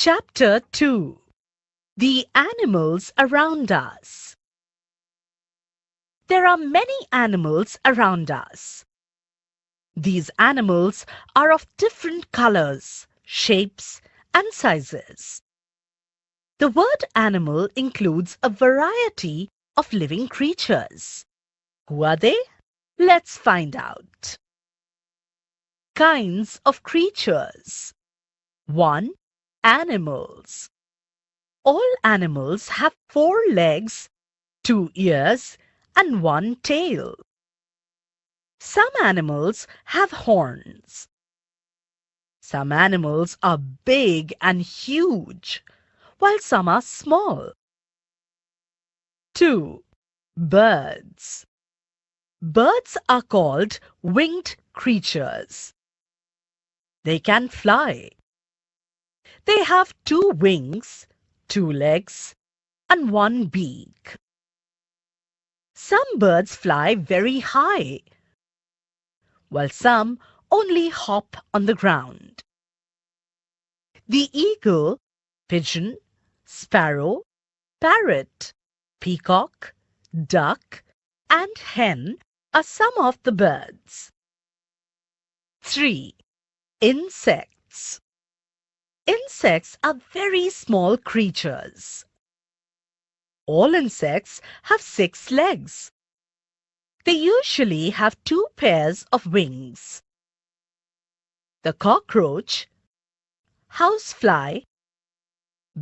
Chapter 2. The Animals Around Us. There are many animals around us. These animals are of different colors, shapes, and sizes. The word animal includes a variety of living creatures. Who are they? Let's find out. Kinds of creatures. 1. Animals. All animals have 4 legs, 2 ears, and 1 tail. Some animals have horns. Some animals are big and huge, while some are small. 2. Birds. Birds are called winged creatures. They can fly. They have 2 wings, 2 legs, and 1 beak. Some birds fly very high, while some only hop on the ground. The eagle, pigeon, sparrow, parrot, peacock, duck, and hen are some of the birds. 3. Insects. Insects are very small creatures. All insects have 6 legs. They usually have 2 pairs of wings. The cockroach, housefly,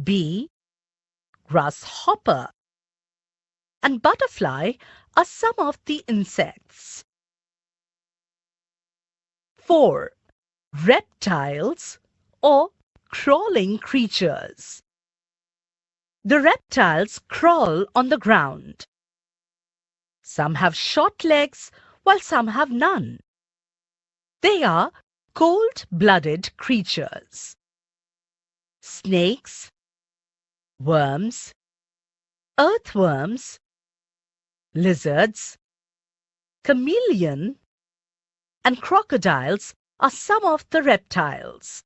bee, grasshopper, and butterfly are some of the insects. 4. Reptiles or crawling creatures. The reptiles crawl on the ground. Some have short legs while some have none. They are cold-blooded creatures. Snakes, worms, earthworms, lizards, chameleon, and crocodiles are some of the reptiles.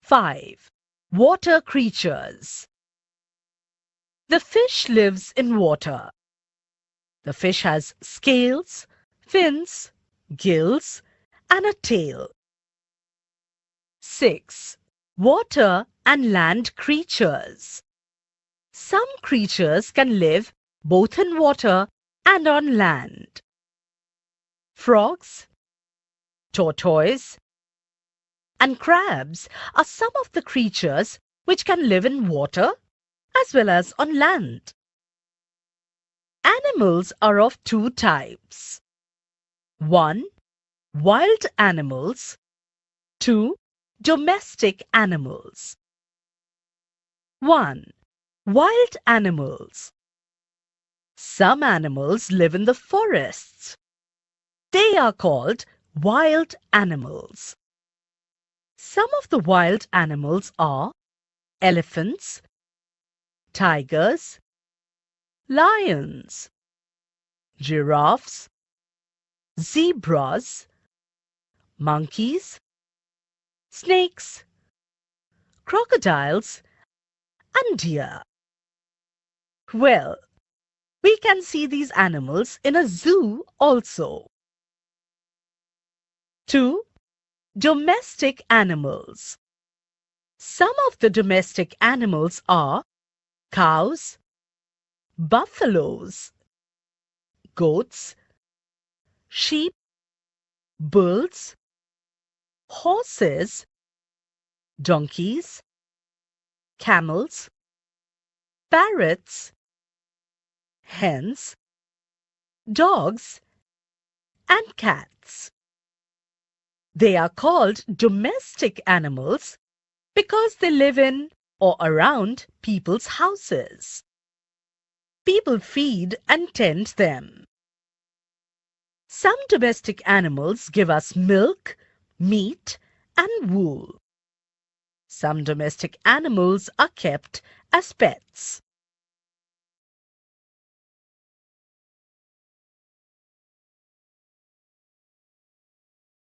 5. Water creatures. The fish lives in water. The fish has scales, fins, gills, and a tail. 6. Water and land creatures. Some creatures can live both in water and on land. Frogs, tortoise, and crabs are some of the creatures which can live in water as well as on land. Animals are of 2 types. 1. Wild animals. 2. Domestic animals. 1. Wild animals. Some animals live in the forests. They are called wild animals. Some of the wild animals are elephants, tigers, lions, giraffes, zebras, monkeys, snakes, crocodiles, and deer. Well, we can see these animals in a zoo also. 2. Domestic animals. Some of the domestic animals are cows, buffaloes, goats, sheep, bulls, horses, donkeys, camels, parrots, hens, dogs, and cats. They are called domestic animals because they live in or around people's houses. People feed and tend them. Some domestic animals give us milk, meat, and wool. Some domestic animals are kept as pets.